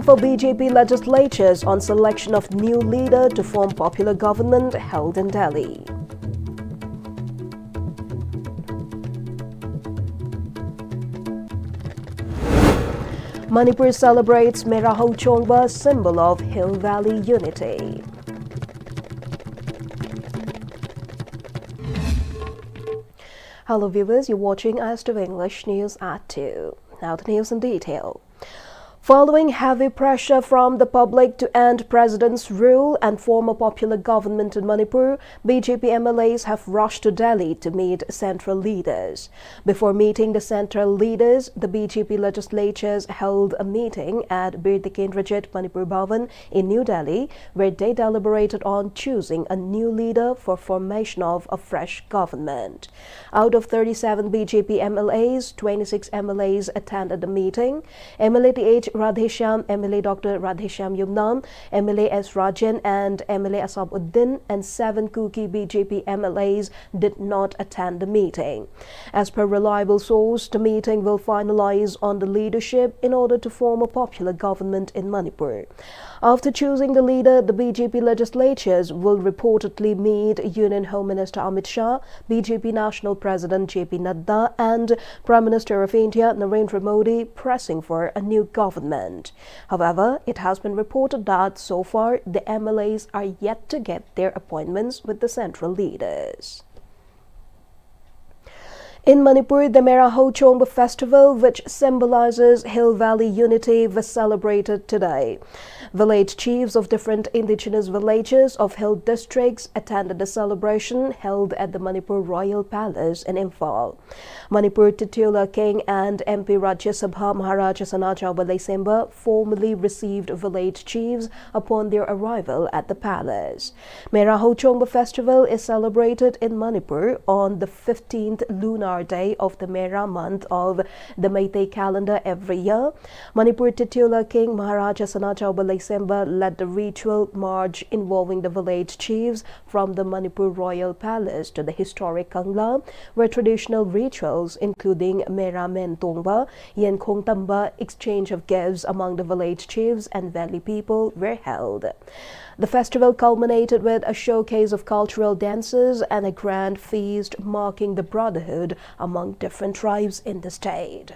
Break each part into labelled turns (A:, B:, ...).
A: for BJP legislatures on selection of new leader to form popular government held in Delhi. Manipur celebrates Mera Ho Chongba, symbol of Hill Valley unity. Hello viewers, you're watching Istv English News at 2. Now the news in detail. Following heavy pressure from the public to end President's rule and form a popular government in Manipur, BJP MLAs have rushed to Delhi to meet central leaders. Before meeting the central leaders, the BJP legislatures held a meeting at Bir Dikendrajit Manipur Bhavan in New Delhi, where they deliberated on choosing a new leader for formation of a fresh government. Out of 37 BJP MLAs, 26 MLAs attended the meeting. MLA TH Radheshyam, MLA Dr. Radheshyam Yumnam, MLA S. Rajan and MLA Asabuddin and 7 Kuki BJP MLAs did not attend the meeting. As per reliable source, the meeting will finalize on the leadership in order to form a popular government in Manipur. After choosing the leader, the BJP legislatures will reportedly meet Union Home Minister Amit Shah, BJP National President JP Nadda and Prime Minister of India Narendra Modi, pressing for a new government. However, it has been reported that so far the MLAs are yet to get their appointments with the central leaders. In Manipur, the Mera Ho Chongba festival, which symbolizes Hill Valley unity, was celebrated today. Village chiefs of different indigenous villages of hill districts attended the celebration held at the Manipur Royal Palace in Imphal. Manipur titular king and MP Rajya Sabha Maharaja Sanaja Semba formally received village chiefs upon their arrival at the palace. Mera Ho Chongba festival is celebrated in Manipur on the 15th lunar day of the Mera month of the Meitei calendar every year. Manipur titular king Maharaja Sanaja Semba led the ritual march involving the village chiefs from the Manipur Royal Palace to the historic Kangla, where traditional rituals including Mera Men Tongba, Yen Khong Tamba, exchange of gifts among the village chiefs and valley people were held. The festival culminated with a showcase of cultural dances and a grand feast marking the brotherhood among different tribes in the state.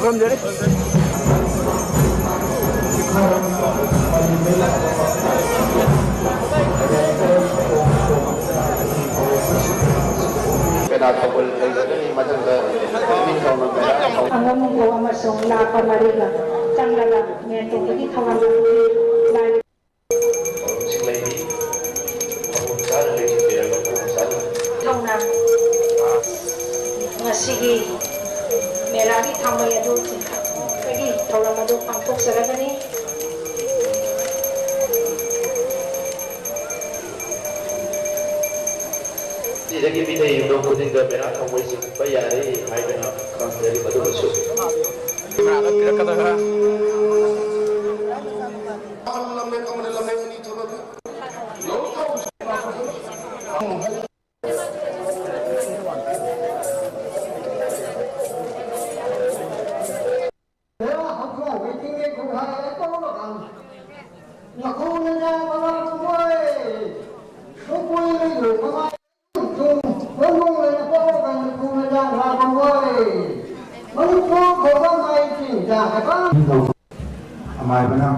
B: 그럼 되네.
C: Meragi thamay adu kagi thoram adu pangthok saragani
D: Jadi kita ini dong putih gambar atau wajib bayari, hai benar kan dari batu besok. Berapa kira-kira?
E: Nó không nên ra mà nó không quay, nó quay lên rồi không ai. ꯑꯃꯥꯏꯕꯅ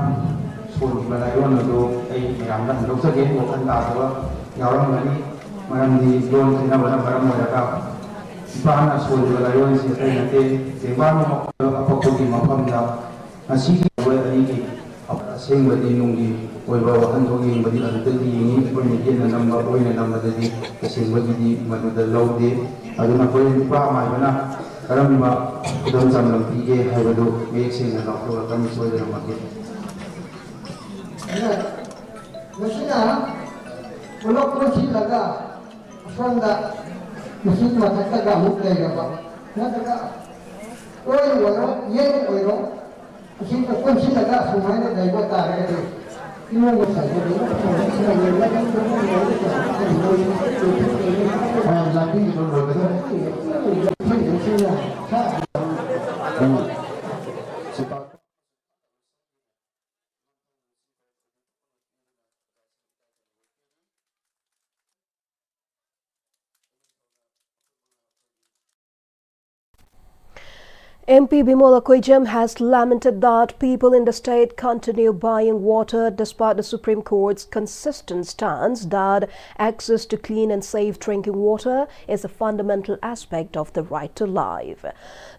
E: ꯁꯣꯟꯈꯤꯕ ꯂꯥꯏꯌꯣꯟ ꯑꯗꯨ ꯑꯩ ꯃꯌꯥꯝꯗ ꯍꯟꯗꯣꯛꯆꯒꯦ ꯋꯥꯈꯜ ꯇꯥꯗꯕ ꯌꯥꯎꯔꯝꯒꯅꯤ ꯃꯔꯝꯗꯤ ꯂꯣꯟ ꯈꯦꯠꯅꯕꯅ ꯃꯔꯝ ꯑꯣꯏꯔꯒ ꯏꯄꯥꯅ ꯁꯣꯜꯂꯤꯕ ꯂꯥꯏꯌꯣꯟꯁꯤ ꯑꯇꯩ ꯅꯠꯇꯦ ꯇꯦꯡꯕꯥꯡ ꯑꯐꯛꯄꯒꯤ ꯃꯐꯝꯗ ꯉꯁꯤꯒꯤ ꯂꯣꯏ ꯑꯅꯤꯒꯤ ꯑꯁꯦꯡꯕꯗꯤ ꯅꯨꯡꯒꯤ ꯑꯣꯏꯕ ꯋꯥꯈꯜꯊꯣꯛ ꯌꯦꯡꯕꯗꯤ ꯑꯗꯨꯗꯒꯤ ꯌꯦꯡꯉꯤ ꯑꯩꯈꯣꯏꯅ ꯍꯦꯟꯅ ꯅꯝꯕ ꯑꯣꯏꯅ ꯅꯝꯕꯗꯗꯤ ꯇꯁꯦꯡꯕꯒꯤꯗꯤ ꯃꯗꯨꯗ ꯂꯧꯗꯦ ꯑꯗꯨꯅ ꯑꯩꯈꯣꯏ ꯅꯨꯄꯥ ꯑꯃꯥꯏꯕꯅ ꯀꯔꯝꯕ ꯈꯨꯗꯝ ꯆꯥꯡꯗꯝ ꯄꯤꯒꯦ ꯍꯥꯏꯕꯗꯨ ꯃꯌꯦꯛ ꯁꯦꯡꯅ ꯂꯥꯎꯊꯣꯛꯂꯛꯀꯅꯤ ꯁꯣꯏꯗꯅꯃꯛꯀꯤ
F: ꯃꯁꯤꯅ ꯄꯨꯂꯞ ꯄꯨꯟꯁꯤꯜꯂꯒ ꯑꯁꯣꯝꯗ ꯃꯁꯤꯒꯤ ꯃꯊꯛꯇꯒ ꯑꯃꯨꯛ ꯂꯩꯔꯕ ꯅꯠꯇ꯭ꯔꯒ ꯑꯣꯏ ꯑꯣꯏꯔꯣ ꯌꯦꯟ ꯑꯣꯏꯔꯣ ꯑꯁꯤꯒ ꯄꯨꯟꯁꯤꯜꯂꯒ ꯑꯁꯨꯃꯥꯏꯅ ꯂꯩꯕ ꯇꯥꯔꯒꯗꯤ 이런 것 사이에
A: MP Bimola Koijam has lamented that people in the state continue buying water despite the Supreme Court's consistent stance that access to clean and safe drinking water is a fundamental aspect of the right to life.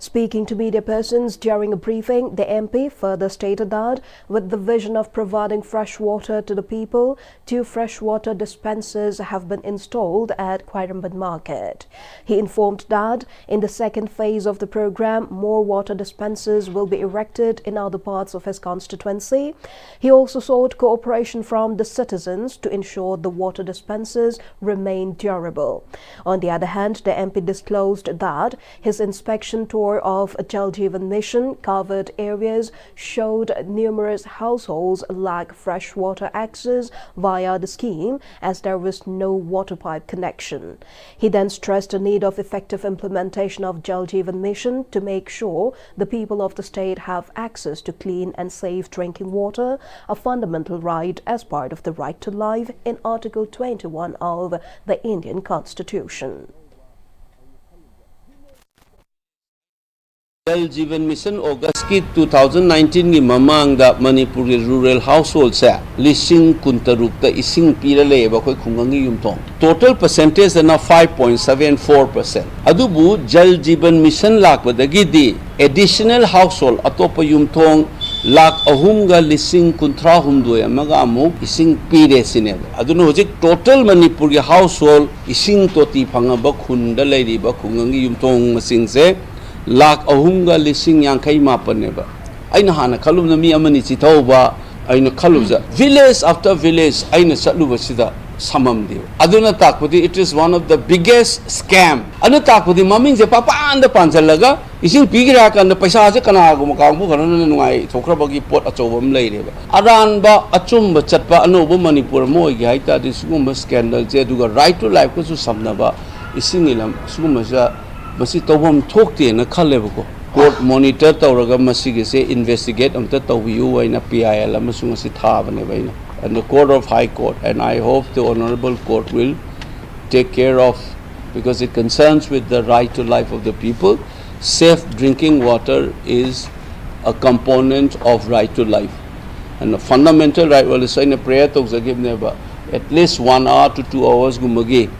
A: Speaking to media persons during a briefing, the MP further stated that with the vision of providing fresh water to the people, 2 freshwater dispensers have been installed at Khairamban Market. He informed that in the second phase of the program, more water dispensers will be erected in other parts of his constituency. He also sought cooperation from the citizens to ensure the water dispensers remain durable. On the other hand, the MP disclosed that his inspection tour of Jal Jeevan Mission covered areas showed numerous households lack fresh water access via the scheme as there was no water pipe connection. He then stressed the need of effective implementation of Jal Jeevan Mission to make sure the people of the state have access to clean and safe drinking water, a fundamental right as part of the right to life in Article 21 of the Indian Constitution.
B: Jal Jeevan Mission August ki 2019 ki mamang da Manipur rural household se lising kuntaruk da ising pira le ba khoi khungangi yumthong total percentage na 5.74%. Adubu Jal Jeevan Mission lak badagi di additional household atopa yumthong lak ahumga lising kuntra humdoi amaga amuk ising pire sine aduna hojik total Manipur ki household ising toti phangaba khunda leiri ba khungangi yumthong masing se lakh ahumga lising yankai mapaneba aina hana khalumna mi amani chithauba aina khaluja village after village aina satluba sida samamdi aduna takpudi it is one of the biggest scam anu takpudi maming je papa anda panjalaga ising pigira kan paisa je kana gu makangbu kana nungai thokrabagi pot achobam leireba aranba achumba chatpa anoba manipur moi gi haita disugumba scandal je duga right to life ko su samnaba ising ilam sugumba ja masi tawam thokte na khalebako court monitor tawraga masi se investigate amta tawiu aina PIL amasung si thabane baina and the court of high court and I hope the honorable court will take care of because it concerns with the right to life of the people. Safe drinking water is a component of right to life and a fundamental right. Well, it's in a prayer to give never at least 1 hour to 2 hours gumagi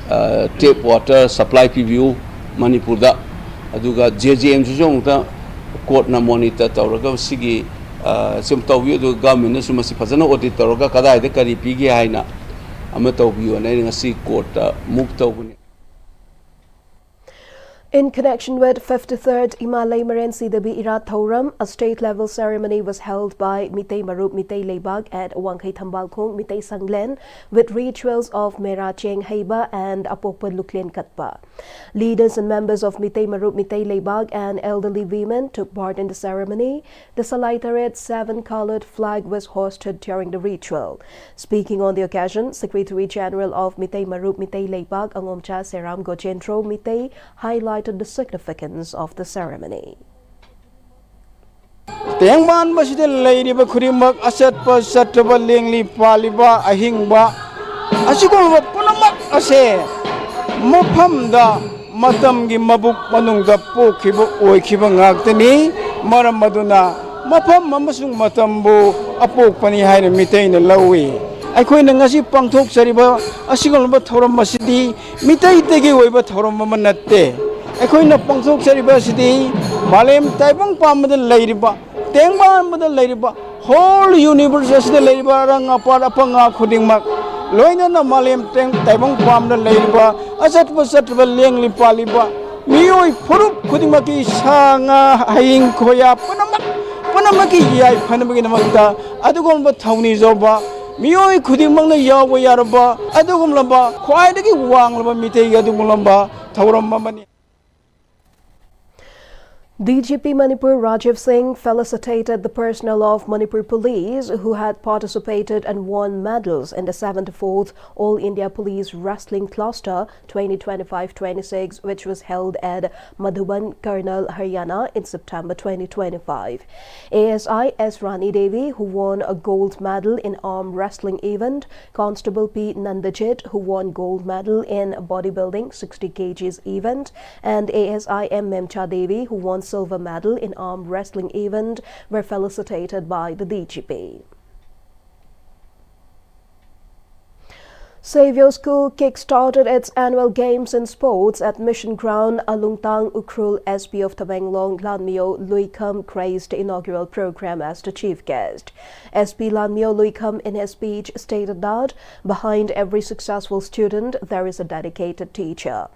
B: tap water supply PVU Manipur da aduga JJM jong ta court na monitor tawraga sigi sim tawyu du government na sumasi phajana audit tawraga kadai de kari pigi haina ama tawbiyo na ngasi court muk tawbuni.
A: In connection with 53rd Imalay Marensi Debi Irat Thoram, a state-level ceremony was held by Mitay Marup Mitay Leibag at Wangkay Tambalkong Mitay Sanglen with rituals of Mera Cheng Heiba and Apokpan Luklen Katpa. Leaders and members of Mitay Marup Mitay Leibag and elderly women took part in the ceremony. The Salaitaret 7-colored flag was hoisted during the ritual. Speaking on the occasion, Secretary General of Mitay Marup Mitay Leibag Angomcha Seram Gojentro Mitay highlighted the significance of the ceremony.
G: Tengman masjid lady ba kurimak aset pa satba lengli paliba ahingba asiko punamak ase mofam da matamgi mabuk manungda pokhiba oikhiba ngaktani maram maduna mafam amasung matambu apokpani haina mitaina lawi ꯑꯩꯈꯣꯏꯅ ꯉꯁꯤ ꯄꯥꯡꯊꯣꯛꯆꯔꯤꯕ ꯑꯁꯤꯒꯨꯝꯂꯕ ꯊꯧꯔꯝ ꯑꯁꯤꯗꯤ ꯃꯤꯇꯩꯇꯒꯤ ꯑꯣꯏꯕ ꯊꯧꯔꯝ ꯑꯃ ꯅꯠꯇꯦ ꯑꯩꯈꯣꯏꯅ ꯄꯥꯡꯊꯣꯛꯆꯔꯤꯕ ꯑꯁꯤꯗꯤ ꯃꯥꯂꯦꯝ ꯇꯥꯏꯕꯪꯄꯥꯟꯕꯗ ꯂꯩꯔꯤꯕ ꯇꯦꯡꯕꯥꯡꯕꯗ ꯂꯩꯔꯤꯕ ꯍꯣꯜ ꯌꯨꯅꯤꯚꯔꯁ ꯑꯁꯤꯗ ꯂꯩꯔꯤꯕ ꯑꯔꯪ ꯑꯄꯥꯠ ꯑꯄꯪ ꯈꯨꯗꯤꯡꯃꯛ ꯂꯣꯏꯅꯅ ꯃꯥꯂꯦꯝ ꯇꯥꯏꯕꯪꯄꯥꯟꯕꯗ ꯂꯩꯔꯤꯕ ꯑꯆꯠꯄ ꯆꯠꯇꯕ ꯂꯦꯡꯂꯤ ꯄꯥꯜꯂꯤꯕ ꯃꯤꯑꯣꯏ ꯐꯨꯔꯨꯞ ꯈꯨꯗꯤꯡꯃꯛꯀꯤ ꯁꯥ ꯉꯥ ꯍꯌꯤꯡ ꯈꯣꯌꯥ ꯄꯨꯝꯅꯃꯛꯀꯤ ꯌꯥꯏꯐꯅꯕꯒꯤꯗꯃꯛꯇ ꯑꯗꯨꯒꯨꯝꯂꯕ ꯊꯧꯅꯤꯖꯥꯎꯕ 미오이 구딩막나 야고 야르바 아두금람바 콰이드기 왕르바 미테이 아두금람바 타우람마마니
A: DGP Manipur Rajiv Singh felicitated the personnel of Manipur Police who had participated and won medals in the 74th All India Police Wrestling Cluster 2025-26, which was held at Madhuban, Karnal, Haryana in September 2025. ASI S. Rani Devi, who won a gold medal in arm wrestling event, Constable P. Nandajit, who won gold medal in bodybuilding 60 kgs event, and ASI M. Memcha Devi, who won silver medal in arm wrestling event, were felicitated by the DGP. Saviour School kick-started its annual games and sports at Mission Ground. Alungtang Ukrul SP of Tamenglong Lanmio Luikam praised the inaugural program as the chief guest. SP Lanmio Luikam in his speech stated that behind every successful student there is a dedicated teacher.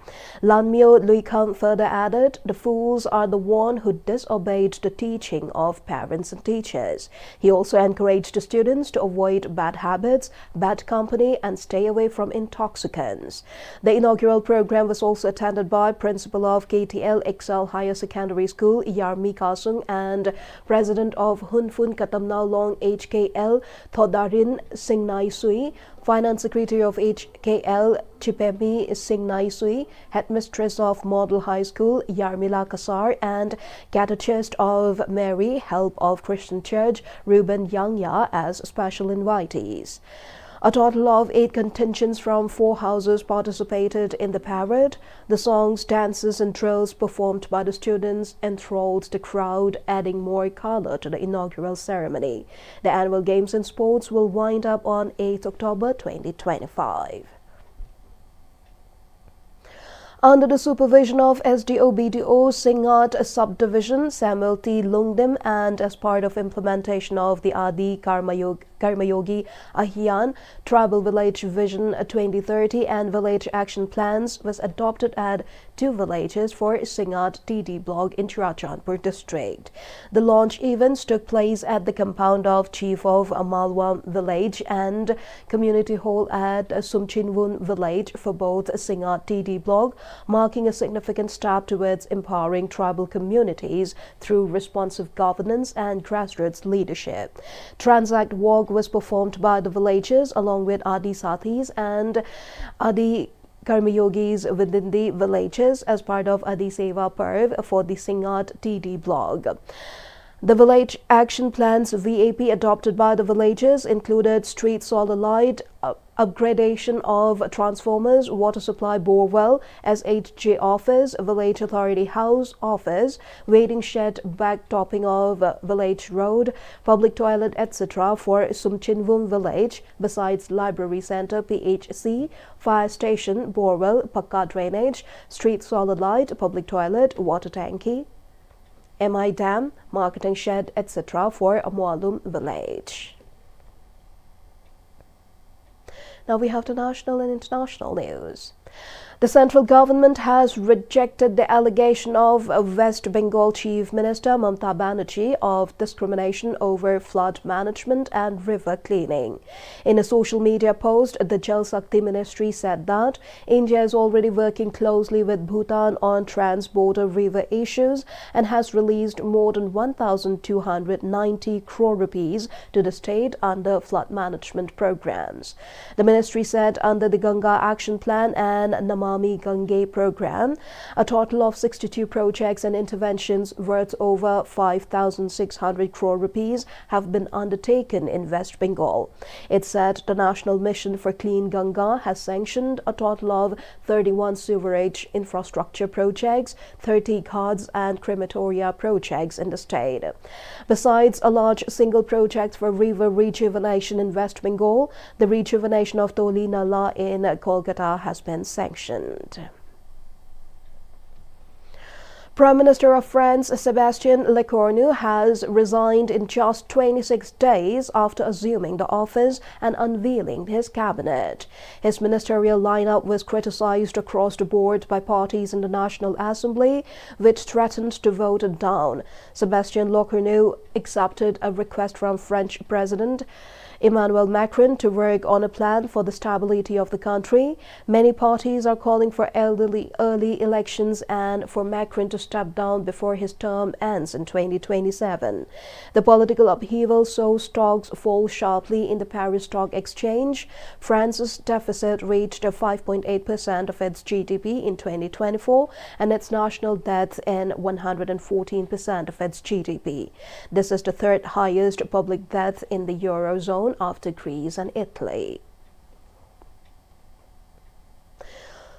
A: Lanmio Luikam further added, the fools are the one who disobeyed the teaching of parents and teachers. He also encouraged the students to avoid bad habits, bad company and stay away from intoxicants. The inaugural program was also attended by Principal of KTL Excel Higher Secondary School, Yarmi Kasung, and President of Hunfun Katamnao Long HKL, Thodarin Singnai Sui, Finance Secretary of HKL, Chipemi Singnai Sui, Headmistress of Model High School, Yarmila Kasar, and Catechist of Mary, Help of Christian Church, Ruben Yangya as special invitees. A total of 8 contingents from 4 houses participated in the parade. The songs, dances and drills performed by the students enthralled the crowd, adding more color to the inaugural ceremony. The annual Games and Sports will wind up on 8 October 2025. Under the supervision of SDO-BDO Singat Subdivision, Samuel T. Lungdim, and as part of implementation of the Adi Karmayogi Ahiyan Tribal Village Vision 2030 and Village Action Plans was adopted at 2 villages for Singat TD Block in Churachandpur district. The launch events took place at the compound of Chief of Amalwa Village and Community Hall at Sumchinwun Village for both Singat TD Block, marking a significant step towards empowering tribal communities through responsive governance and grassroots leadership. Transact Walk was performed by the villages along with Adi Sathis and Adi Karmayogis within the villages as part of Adi Seva Parv for the Singat TD Block. The Village Action Plans VAP adopted by the villages included street solar light, upgradation of transformers, water supply borewell, SHJ office, village authority house office, waiting shed, backtopping of village road, public toilet, etc. for Sumchinwum village, besides library center, PHC, fire station, borewell, pakka drainage, street solar light, public toilet, water tanki, MI dam, marketing shed, etc. for Amualum village. Now we have the national and international news. The central government has rejected the allegation of West Bengal Chief Minister Mamata Banerjee of discrimination over flood management and river cleaning. In a social media post, the Jal Shakti Ministry said that India is already working closely with Bhutan on trans-border river issues and has released more than 1,290 crore rupees to the state under flood management programs. The ministry said under the Ganga Action Plan and Namami Namami Gange program. A total of 62 projects and interventions worth over 5,600 crore rupees have been undertaken in West Bengal. It said the National Mission for Clean Ganga has sanctioned a total of 31 sewerage infrastructure projects, 30 ghaats and crematoria projects in the state. Besides a large single project for river rejuvenation in West Bengal, the rejuvenation of Toli Nala in Kolkata has been sanctioned. Prime Minister of France, Sébastien Lecornu, has resigned in just 26 days after assuming the office and unveiling his cabinet. His ministerial lineup was criticized across the board by parties in the National Assembly, which threatened to vote it down. Sébastien Lecornu accepted a request from French President Emmanuel Macron to work on a plan for the stability of the country. Many parties are calling for early elections and for Macron to step down before his term ends in 2027. The political upheaval saw stocks fall sharply in the Paris Stock Exchange. France's deficit reached 5.8% of its GDP in 2024 and its national debt in 114% of its GDP. This is the third highest public debt in the Eurozone after Greece and Italy.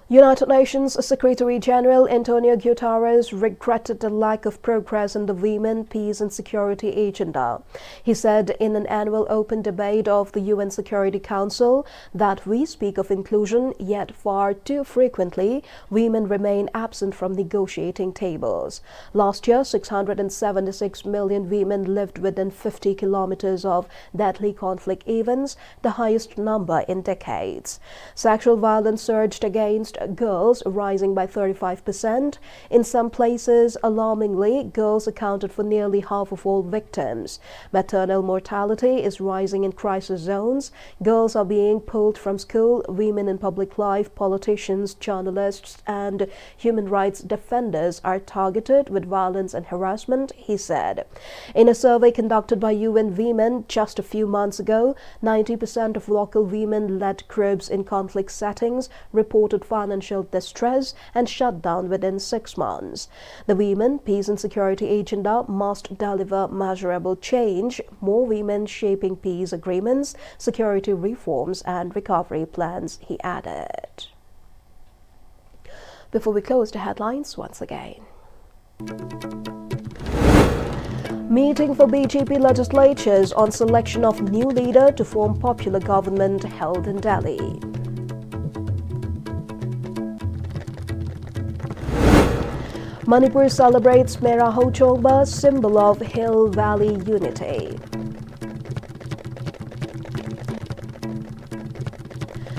A: United Nations Secretary General Antonio Guterres regretted the lack of progress in the Women, Peace and Security agenda. He said in an annual open debate of the UN Security Council that we speak of inclusion, yet far too frequently women remain absent from negotiating tables. Last year, 676 million women lived within 50 kilometers of deadly conflict events, the highest number in decades. Sexual violence surged against girls, rising by 35%. In some places, alarmingly, girls accounted for nearly half of all victims. Maternal mortality is rising in crisis zones. Girls are being pulled from school. Women in public life, politicians, journalists, and human rights defenders are targeted with violence and harassment, he said. In a survey conducted by UN Women just a few months ago, 90% of local women-led groups in conflict settings reported financial distress and shut down within 6 months. The Women, Peace and Security agenda must deliver measurable change, more women shaping peace agreements, security reforms and recovery plans, he added. Before we close the headlines once again. Meeting for BJP legislatures on selection of new leader to form popular government held in Delhi. Manipur celebrates Mera Ho Chongba, symbol of Hill Valley unity.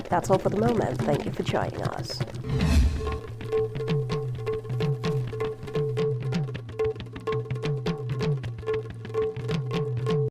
A: That's all for the moment. Thank you for joining us.